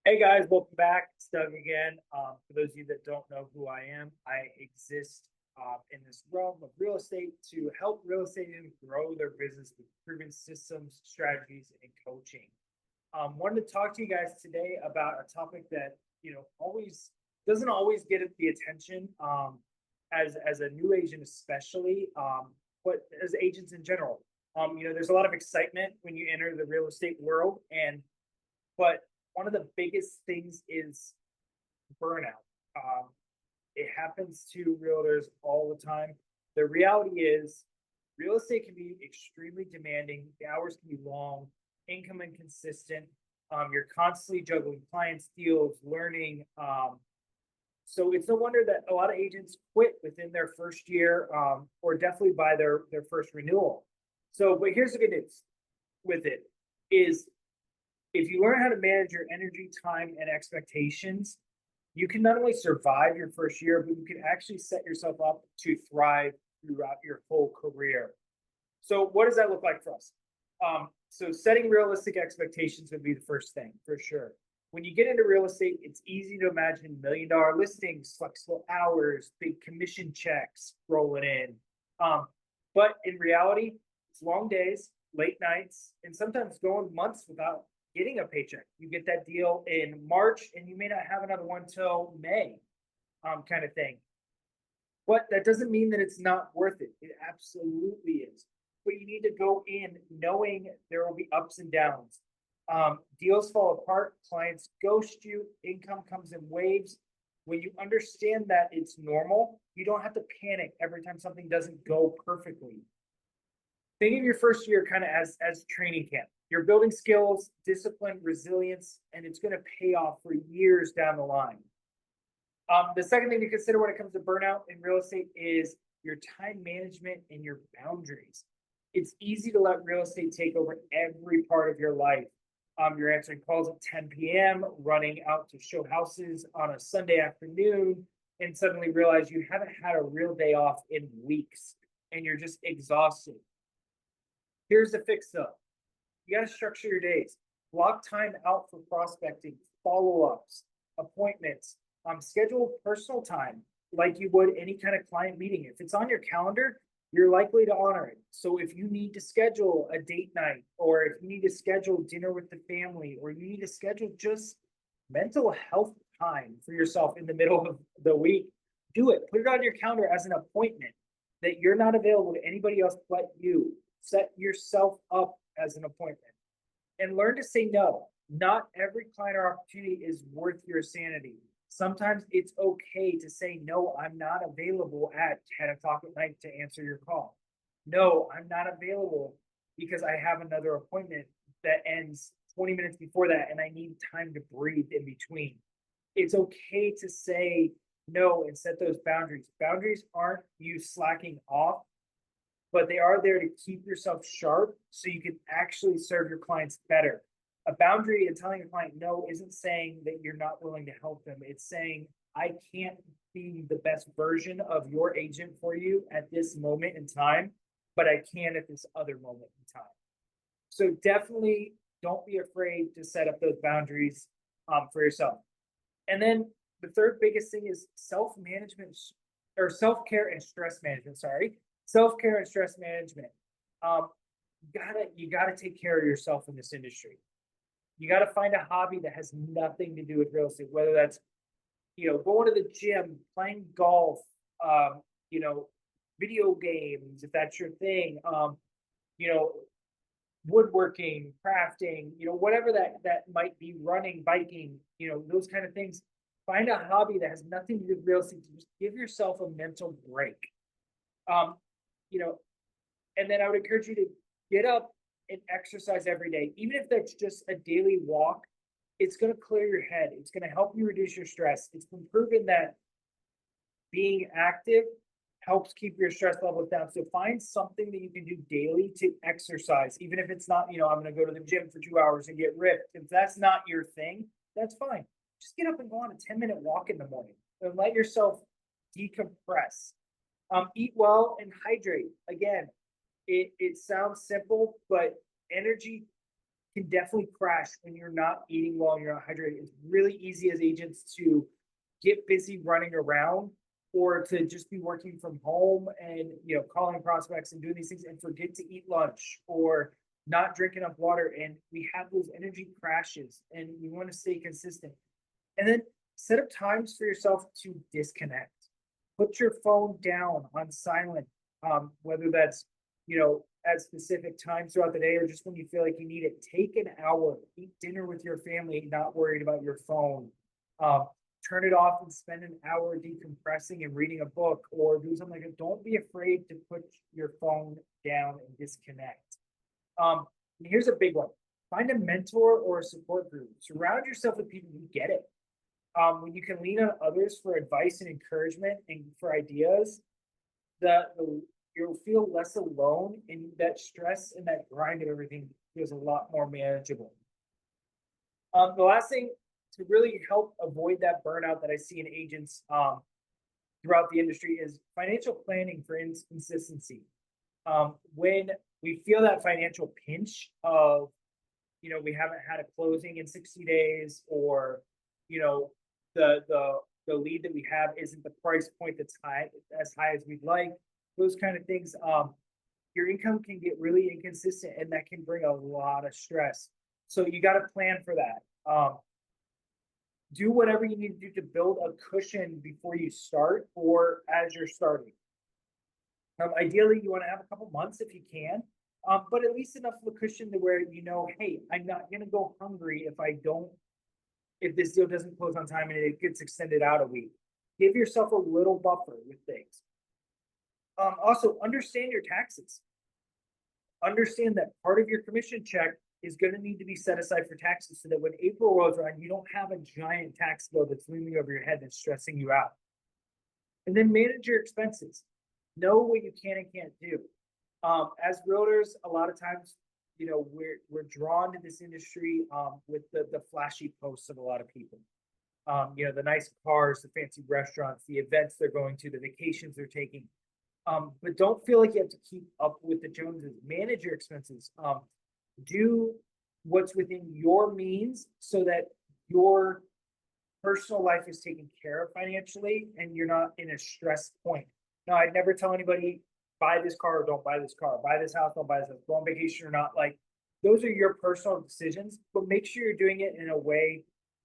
Hey guys, welcome back. It's Doug again. For those of you that don't know who I am, I exist in this realm of real estate to help real estate agents grow their business with proven systems, strategies, and coaching. Wanted to talk to you guys today about a topic that always doesn't always get the attention as a new agent, especially, but as agents in general. There's a lot of excitement when you enter the real estate world, but one of the biggest things is burnout. Um, it happens to realtors all the time. The reality is, real estate can be extremely demanding. The hours can be long, income inconsistent. You're constantly juggling clients, deals, learning. So it's no wonder that a lot of agents quit within their first year, or definitely by their first renewal. So, but here's the good news with it is if you learn how to manage your energy, time, and expectations, you can not only survive your first year, but you can actually set yourself up to thrive throughout your whole career. So, what does that look like for us? So, setting realistic expectations would be the first thing for sure. When you get into real estate, it's easy to imagine $1 million listings, flexible hours, big commission checks rolling in. But in reality, it's long days, late nights, and sometimes going months without getting a paycheck. You get that deal in March, and you may not have another one till May, kind of thing. But that doesn't mean that it's not worth it. It absolutely is. But you need to go in knowing there will be ups and downs. Deals fall apart, clients ghost you, income comes in waves. When you understand that it's normal, you don't have to panic every time something doesn't go perfectly. Think of your first year kind of as training camp. You're building skills, discipline, resilience, and it's going to pay off for years down the line. The second thing to consider when it comes to burnout in real estate is your time management and your boundaries. It's easy to let real estate take over every part of your life. You're answering calls at 10 p.m., running out to show houses on a Sunday afternoon, and suddenly realize you haven't had a real day off in weeks and you're just exhausted. Here's the fix though. You got to structure your days. Block time out for prospecting, follow-ups, appointments. Schedule personal time like you would any kind of client meeting. If it's on your calendar, you're likely to honor it. So if you need to schedule a date night, or if you need to schedule dinner with the family, or you need to schedule just mental health time for yourself in the middle of the week, do it. Put it on your calendar as an appointment that you're not available to anybody else but you. Set yourself up as an appointment and learn to say no. Not every client or opportunity is worth your sanity. Sometimes it's okay to say, no, I'm not available at 10 o'clock at night to answer your call. No, I'm not available because I have another appointment that ends 20 minutes before that and I need time to breathe in between. It's okay to say no and set those boundaries. Boundaries aren't you slacking off, but they are there to keep yourself sharp so you can actually serve your clients better. A boundary and telling a client no isn't saying that you're not willing to help them. It's saying, I can't be the best version of your agent for you at this moment in time, but I can at this other moment in time. So definitely don't be afraid to set up those boundaries for yourself. And then the third biggest thing is self-management or self-care and stress management. Sorry, self-care and stress management. Um, you gotta take care of yourself in this industry. You got to find a hobby that has nothing to do with real estate, whether that's going to the gym, playing golf, um, you know, video games if that's your thing, you know, woodworking, crafting, whatever that might be, running, biking, those kind of things. Find a hobby that has nothing to do with real estate. Just give yourself a mental break. Um, you know, and then I would encourage you to get up and exercise every day, even if that's just a daily walk. It's going to clear your head. It's going to help you reduce your stress. It's been proven that being active helps keep your stress levels down. So find something that you can do daily to exercise, even if it's not, I'm going to go to the gym for 2 hours and get ripped. If that's not your thing, that's fine. Just get up and go on a 10-minute walk in the morning and let yourself decompress. Eat well and hydrate. Again, it sounds simple, but energy can definitely crash when you're not eating well and you're not hydrated. It's really easy as agents to get busy running around or to just be working from home and calling prospects and doing these things and forget to eat lunch or not drink enough water. And we have those energy crashes and you want to stay consistent. And then set up times for yourself to disconnect. Put your phone down on silent, whether that's, at specific times throughout the day or just when you feel like you need it. Take an hour, eat dinner with your family, not worried about your phone. Turn it off and spend an hour decompressing and reading a book or do something like that. Don't be afraid to put your phone down and disconnect. And here's a big one. Find a mentor or a support group. Surround yourself with people who get it. When you can lean on others for advice and encouragement and for ideas, you'll feel less alone, and that stress and that grind of everything feels a lot more manageable. The last thing to really help avoid that burnout that I see in agents throughout the industry is financial planning for inconsistency. When we feel that financial pinch of, we haven't had a closing in 60 days or, the lead that we have isn't the price point that's as high as we'd like, those kind of things, your income can get really inconsistent and that can bring a lot of stress. So you got to plan for that. Do whatever you need to do to build a cushion before you start or as you're starting. Ideally, you want to have a couple months if you can, but at least enough of a cushion to where hey, I'm not going to go hungry if this deal doesn't close on time and it gets extended out a week. Give yourself a little buffer with things. Also, understand your taxes. Understand that part of your commission check is going to need to be set aside for taxes so that when April rolls around, you don't have a giant tax bill that's looming over your head that's stressing you out. And then manage your expenses. Know what you can and can't do. As realtors, a lot of times, we're drawn to this industry with the flashy posts of a lot of people. The nice cars, the fancy restaurants, the events they're going to, the vacations they're taking. But don't feel like you have to keep up with the Joneses. Manage your expenses. Do what's within your means so that your personal life is taken care of financially and you're not in a stress point. Now, I'd never tell anybody, buy this car or don't buy this car, buy this house, don't buy this house, go on vacation or not. Like, those are your personal decisions, but make sure you're doing it in a way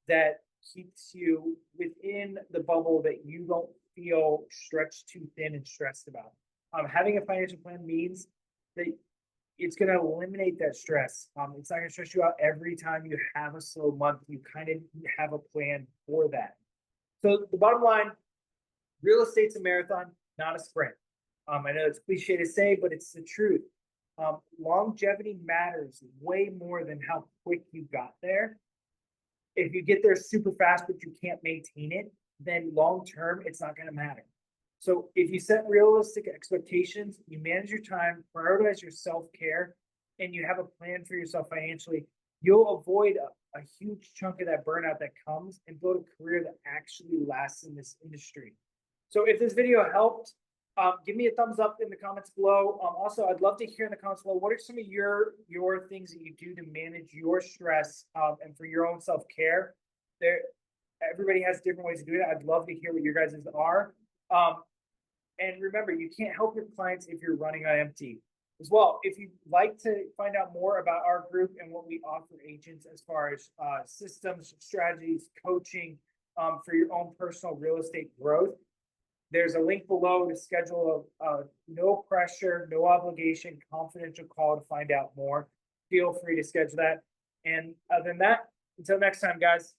that keeps you within the bubble that you don't feel stretched too thin and stressed about. Having a financial plan means that it's going to eliminate that stress. It's not going to stress you out every time you have a slow month. You kind of have a plan for that. So the bottom line, real estate's a marathon, not a sprint. I know it's cliche to say, but it's the truth. Longevity matters way more than how quick you got there. If you get there super fast, but you can't maintain it, then long-term, it's not going to matter. So if you set realistic expectations, you manage your time, prioritize your self-care, and you have a plan for yourself financially, you'll avoid a huge chunk of that burnout that comes and build a career that actually lasts in this industry. So if this video helped, give me a thumbs up in the comments below. Also, I'd love to hear in the comments below, what are some of your things that you do to manage your stress and for your own self-care? Everybody has different ways to do it. I'd love to hear what your guys' are. And remember, you can't help your clients if you're running on empty. As well, if you'd like to find out more about our group and what we offer agents as far as systems, strategies, coaching for your own personal real estate growth, there's a link below to schedule a no pressure, no obligation, confidential call to find out more. Feel free to schedule that. And other than that, until next time, guys.